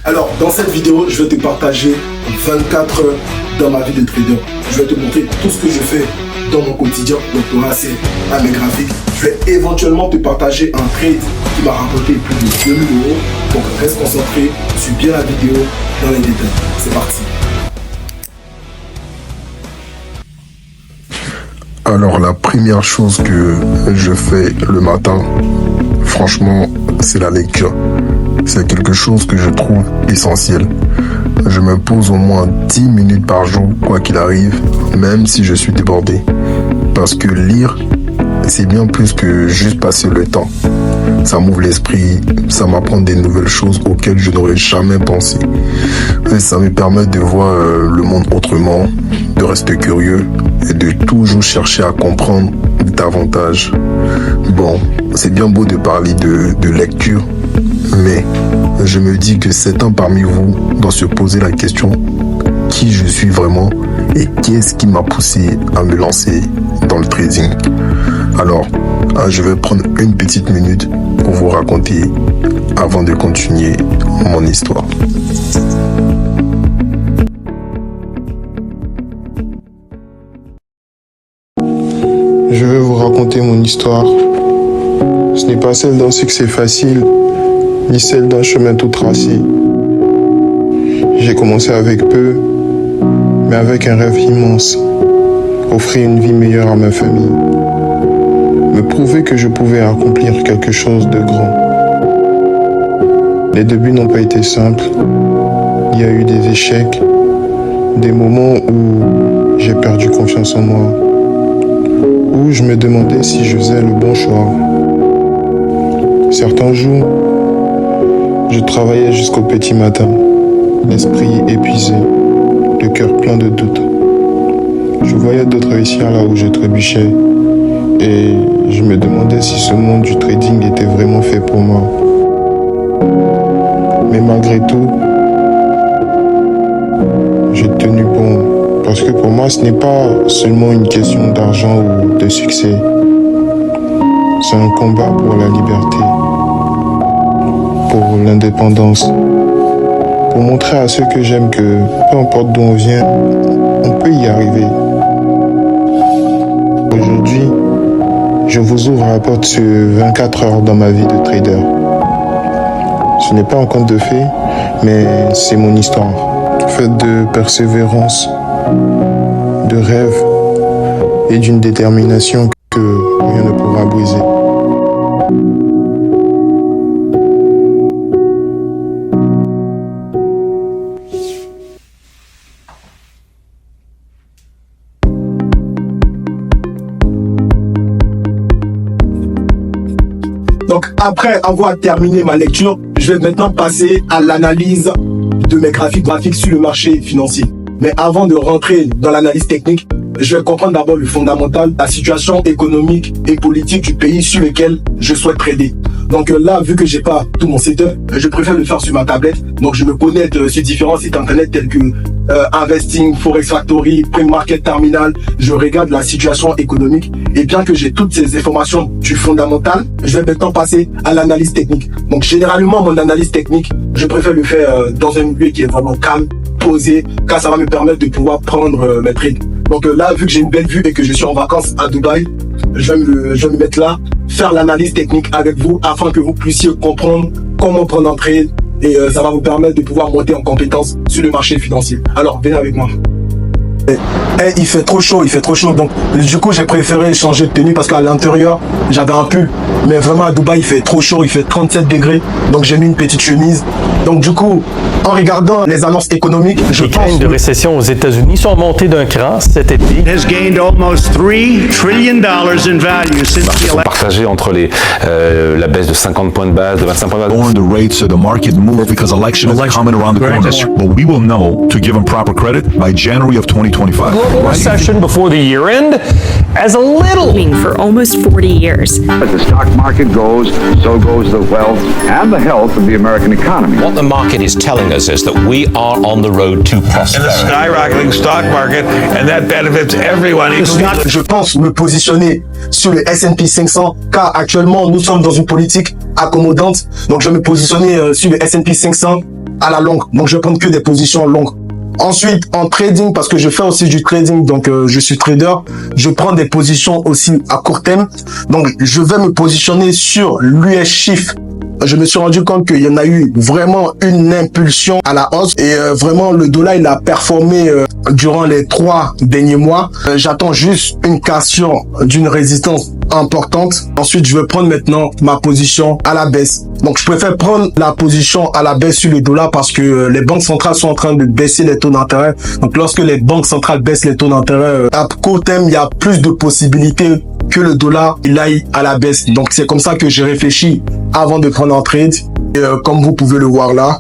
Alors, dans cette vidéo, je vais te partager 24 heures dans ma vie de trader. Je vais te montrer tout ce que je fais dans mon quotidien. Donc, tu auras accès à mes graphiques. Je vais éventuellement te partager un trade qui m'a rapporté plus de 2000 euros. Donc, reste concentré, suis bien la vidéo dans les détails. C'est parti. Alors, la première chose que je fais le matin, franchement, c'est la lecture. C'est quelque chose que je trouve essentiel. Je me pose au moins 10 minutes par jour, quoi qu'il arrive, même si je suis débordé. Parce que lire, c'est bien plus que juste passer le temps. Ça m'ouvre l'esprit, ça m'apprend des nouvelles choses auxquelles je n'aurais jamais pensé. Et ça me permet de voir le monde autrement, de rester curieux et de toujours chercher à comprendre davantage. Bon, c'est bien beau de parler de lecture, mais je me dis que certains parmi vous doivent se poser la question qui je suis vraiment et qu'est-ce qui m'a poussé à me lancer dans le trading. Alors, je vais prendre une petite minute pour vous raconter avant de continuer mon histoire. Je vais vous raconter mon histoire. Ce n'est pas celle d'un succès facile, ni celle d'un chemin tout tracé. J'ai commencé avec peu, mais avec un rêve immense. Offrir une vie meilleure à ma famille. Me prouver que je pouvais accomplir quelque chose de grand. Les débuts n'ont pas été simples. Il y a eu des échecs, des moments où j'ai perdu confiance en moi, où je me demandais si je faisais le bon choix. Certains jours, je travaillais jusqu'au petit matin, l'esprit épuisé, le cœur plein de doutes. Je voyais d'autres réussir là où je trébuchais et je me demandais si ce monde du trading était vraiment fait pour moi. Mais malgré tout, j'ai tenu bon. Parce que pour moi, ce n'est pas seulement une question d'argent ou de succès. C'est un combat pour la liberté, pour l'indépendance, pour montrer à ceux que j'aime que peu importe d'où on vient, on peut y arriver. Aujourd'hui, je vous ouvre la porte sur 24 heures dans ma vie de trader. Ce n'est pas un conte de fées, mais c'est mon histoire, faite de persévérance, de rêve et d'une détermination que rien ne pourra briser. Donc, après avoir terminé ma lecture, je vais maintenant passer à l'analyse de mes graphiques sur le marché financier. Mais avant de rentrer dans l'analyse technique, je vais comprendre d'abord le fondamental, la situation économique et politique du pays sur lequel je souhaite trader. Donc là, vu que j'ai pas tout mon setup, je préfère le faire sur ma tablette. Donc je me connecte sur différents sites internet tels que Investing, Forex Factory, Prime Market Terminal. Je regarde la situation économique et bien que j'ai toutes ces informations du fondamental, je vais maintenant passer à l'analyse technique. Donc généralement, mon analyse technique, je préfère le faire dans un milieu qui est vraiment calme, posé, car ça va me permettre de pouvoir prendre mes trades. Donc là, vu que j'ai une belle vue et que je suis en vacances à Dubaï, je vais me mettre là, faire l'analyse technique avec vous afin que vous puissiez comprendre comment prendre un trade et ça va vous permettre de pouvoir monter en compétence sur le marché financier. Alors, venez avec moi. Il fait trop chaud, donc du coup j'ai préféré changer de tenue parce qu'à l'intérieur j'avais un pull, mais vraiment à Dubaï il fait trop chaud, il fait 37 degrés, donc j'ai mis une petite chemise. Donc du coup, en regardant les annonces économiques, je pense... Les craintes de récession aux États-Unis sont montées d'un cran cet été. Has gained almost $3 trillion in value since the election. Partagé entre la baisse de 50 points de base, de 25 points de base. The rates of the market move because election is coming around the corner. But we will know, to give them proper credit, by January of 2025. Global recession before the year end as a little for almost 40 years. As the stock market goes, so goes the wealth and the health of the American economy. what the market is telling us is that we are on the road to In a prosperity. skyrocketing stock market, and that benefits everyone. Je pense me positionner sur le S&P 500 car actuellement nous sommes dans une politique accommodante. Donc je vais me positionner sur le S&P 500 à la longue. Donc je vais prendre que des positions longues. Ensuite, en trading, parce que je fais aussi du trading, donc je suis trader, je prends des positions aussi à court terme. Donc je vais me positionner sur l'US Shift. Je me suis rendu compte qu'il y en a eu vraiment une impulsion à la hausse et vraiment le dollar il a performé durant les 3 derniers mois. J'attends juste une cassure d'une résistance importante. Ensuite, je vais prendre maintenant ma position à la baisse. Donc, je préfère prendre la position à la baisse sur le dollar parce que les banques centrales sont en train de baisser les taux d'intérêt. Donc, lorsque les banques centrales baissent les taux d'intérêt, à court terme, il y a plus de possibilités que le dollar il aille à la baisse. Donc, c'est comme ça que j'ai réfléchi avant de prendre un trade. Et comme vous pouvez le voir là,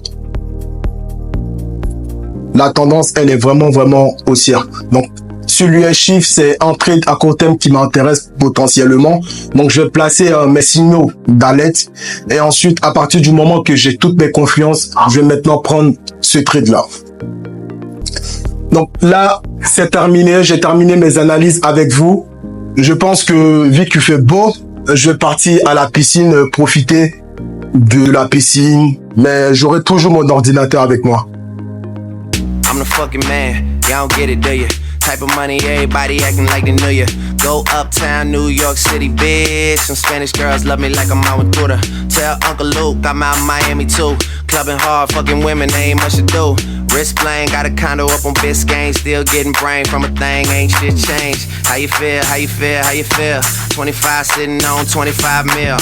la tendance, elle est vraiment haussière. Donc, sur l'US Shift, c'est un trade à court terme qui m'intéresse potentiellement. Donc, je vais placer mes signaux d'alerte. Et ensuite, à partir du moment que j'ai toutes mes confiances, je vais maintenant prendre ce trade-là. Donc là, c'est terminé. J'ai terminé mes analyses avec vous. Je pense que vu qu'il fait beau, je vais partir à la piscine, profiter de la piscine. Mais j'aurai toujours mon ordinateur avec moi. I'm the fucking man, y'all don't get it, do ya? Type of money, everybody acting like they knew ya. Go uptown, New York City, bitch. Some Spanish girls love me like I'm out with Twitter. Tell Uncle Luke I'm out in Miami too. Clubbing hard, fucking women, they ain't much to do. Wrist playing, got a condo up on Biscayne. Still getting brain from a thing, ain't shit changed. How you feel, how you feel, how you feel? 25 sitting on 25 mil,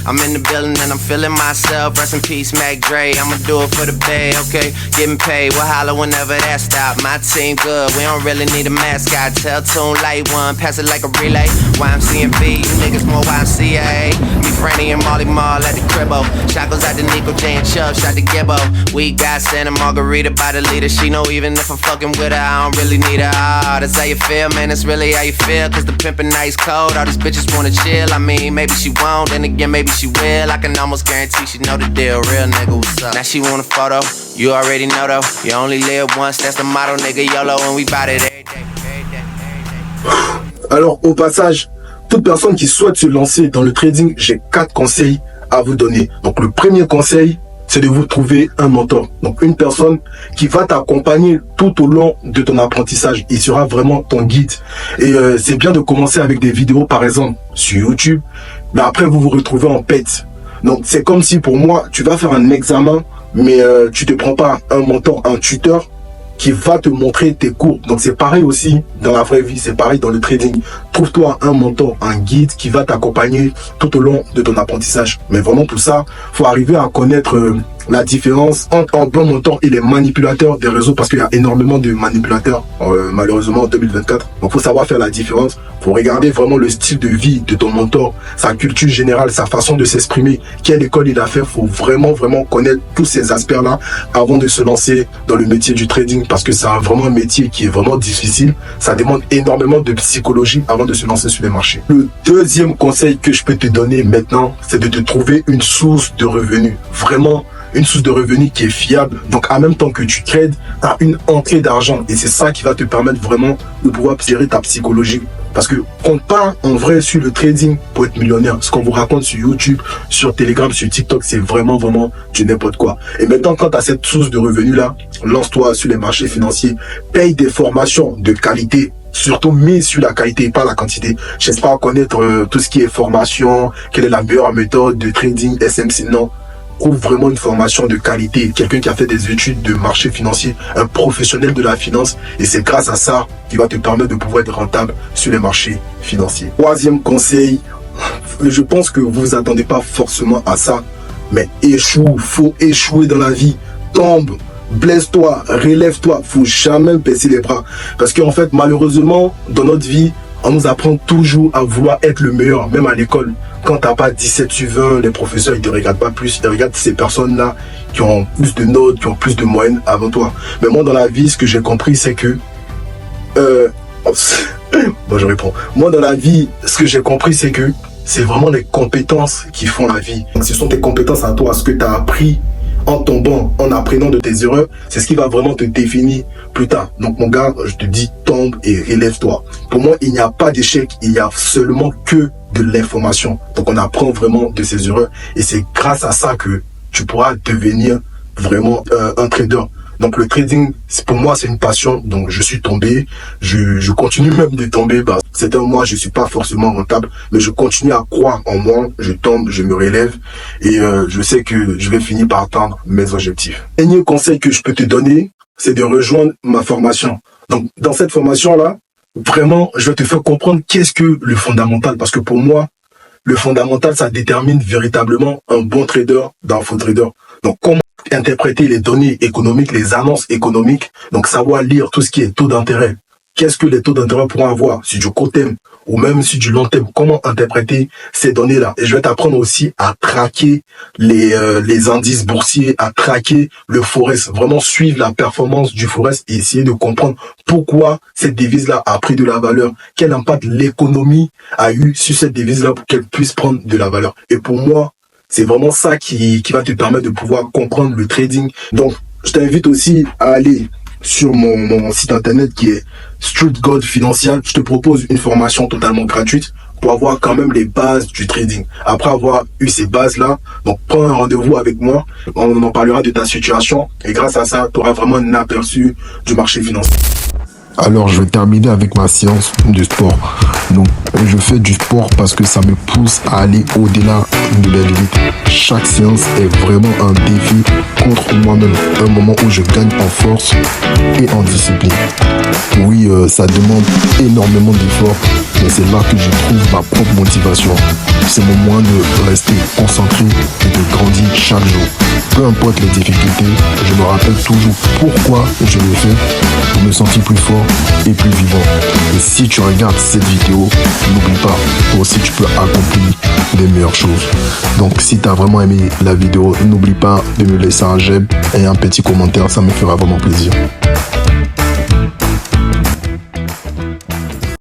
I'm in the building and I'm feeling myself. Rest in peace, Mac Dre, I'ma do it for the bay, okay? Getting paid, we'll holler whenever that stop. My team good, we don't really need a mascot. Tell Tune Light One, pass it like a relay. YMCMB, you niggas more YMCA. Me, Franny, and Molly Mall at the cribbo. Shot goes out to Nico J and Chubb, shot to Gibbo. We got Santa Margarita by the leader. She know even if I'm fucking with her, I don't really need her. Oh, that's how you feel, man, that's really how you feel. Cause the pimpin' ice cold, all these bitches wanna chill. I mean, maybe she won't, then again, maybe she will. I can almost guarantee she know the deal. Real nigga, what's up? Now she want a photo, you already know though. You only live once, that's the motto, nigga, YOLO. And we bout it every day, every day, every day. Alors, au passage, toute personne qui souhaite se lancer dans le trading, j'ai 4 conseils à vous donner. Donc, le premier conseil, c'est de vous trouver un mentor. Donc, une personne qui va t'accompagner tout au long de ton apprentissage. Il sera vraiment ton guide. Et c'est bien de commencer avec des vidéos, par exemple, sur YouTube. Mais après, vous vous retrouvez en pète. Donc, c'est comme si, pour moi, tu vas faire un examen, mais tu te prends pas un mentor, un tuteur qui va te montrer tes cours. Donc, c'est pareil aussi dans la vraie vie, c'est pareil dans le trading. Trouve-toi un mentor, un guide qui va t'accompagner tout au long de ton apprentissage. Mais vraiment, pour ça, faut arriver à connaître la différence entre un bon mentor et les manipulateurs des réseaux, parce qu'il y a énormément de manipulateurs, malheureusement, en 2024. Donc, faut savoir faire la différence. Faut regarder vraiment le style de vie de ton mentor, sa culture générale, sa façon de s'exprimer, quelle école il a fait. Faut vraiment connaître tous ces aspects-là avant de se lancer dans le métier du trading, parce que c'est vraiment un métier qui est vraiment difficile. Ça demande énormément de psychologie avant de se lancer sur les marchés. Le deuxième conseil que je peux te donner maintenant, c'est de te trouver une source de revenus. Vraiment, une source de revenus qui est fiable. Donc, en même temps que tu trades, tu as une entrée d'argent. Et c'est ça qui va te permettre vraiment de pouvoir gérer ta psychologie. Parce que compte pas en vrai sur le trading pour être millionnaire. Ce qu'on vous raconte sur YouTube, sur Telegram, sur TikTok, c'est vraiment du n'importe quoi. Et maintenant, quand tu as cette source de revenus-là, lance-toi sur les marchés financiers, paye des formations de qualité. Surtout mise sur la qualité et pas la quantité. J'espère connaître tout ce qui est formation, quelle est la meilleure méthode de trading, SMC, non. Trouve vraiment une formation de qualité, quelqu'un qui a fait des études de marché financier, un professionnel de la finance, et c'est grâce à ça qui va te permettre de pouvoir être rentable sur les marchés financiers. Troisième conseil, je pense que vous vous attendez pas forcément à ça, mais échoue, faut échouer dans la vie, tombe, blesse-toi, relève-toi, faut jamais baisser les bras, parce qu'en fait, malheureusement, dans notre vie, on nous apprend toujours à vouloir être le meilleur, même à l'école. Quand t'as pas 17 sur 20, les professeurs, ils te regardent pas plus. Ils regardent ces personnes-là qui ont plus de notes, qui ont plus de moyenne avant toi. Mais moi, dans la vie, ce que j'ai compris, c'est que... Bon, je réponds. Moi, dans la vie, ce que j'ai compris, c'est que c'est vraiment les compétences qui font la vie. Donc, ce sont tes compétences à toi, ce que tu as appris en tombant, en apprenant de tes erreurs, c'est ce qui va vraiment te définir plus tard. Donc mon gars, je te dis, tombe et relève-toi. Pour moi, il n'y a pas d'échec, il y a seulement que de l'information. Donc on apprend vraiment de ses erreurs et c'est grâce à ça que tu pourras devenir vraiment un trader. Donc le trading, pour moi, c'est une passion. Donc je suis tombé, je continue même de tomber. Certains mois, je suis pas forcément rentable, mais je continue à croire en moi. Je tombe, je me relève et je sais que je vais finir par atteindre mes objectifs. Le dernier conseil que je peux te donner, c'est de rejoindre ma formation. Donc dans cette formation-là, vraiment, je vais te faire comprendre qu'est-ce que le fondamental. Parce que pour moi, le fondamental, ça détermine véritablement un bon trader d'un faux trader. Donc comment interpréter les données économiques, les annonces économiques, donc savoir lire tout ce qui est taux d'intérêt. Qu'est-ce que les taux d'intérêt pourront avoir sur du court terme ou même sur du long terme? Comment interpréter ces données-là? Et je vais t'apprendre aussi à traquer les indices boursiers, à traquer le forex, vraiment suivre la performance du forex et essayer de comprendre pourquoi cette devise-là a pris de la valeur, quel impact l'économie a eu sur cette devise-là pour qu'elle puisse prendre de la valeur. Et pour moi, c'est vraiment ça qui va te permettre de pouvoir comprendre le trading. Donc, je t'invite aussi à aller sur mon site internet qui est Street Gold Financial. Je te propose une formation totalement gratuite pour avoir quand même les bases du trading. Après avoir eu ces bases-là, donc prends un rendez-vous avec moi. On en parlera de ta situation et grâce à ça, tu auras vraiment un aperçu du marché financier. Alors, je vais terminer avec ma séance de sport. Donc, je fais du sport parce que ça me pousse à aller au-delà de la limite. Chaque séance est vraiment un défi contre moi-même. Un moment où je gagne en force et en discipline. Oui, ça demande énormément d'efforts, mais c'est là que je trouve ma propre motivation. C'est mon moyen de rester concentré et de grandir chaque jour. Peu importe les difficultés, je me rappelle toujours pourquoi je le fais pour me sentir plus fort et plus vivant. Et si tu regardes cette vidéo, n'oublie pas, toi aussi tu peux accomplir les meilleures choses. Donc si tu as vraiment aimé la vidéo, n'oublie pas de me laisser un j'aime et un petit commentaire, ça me fera vraiment plaisir.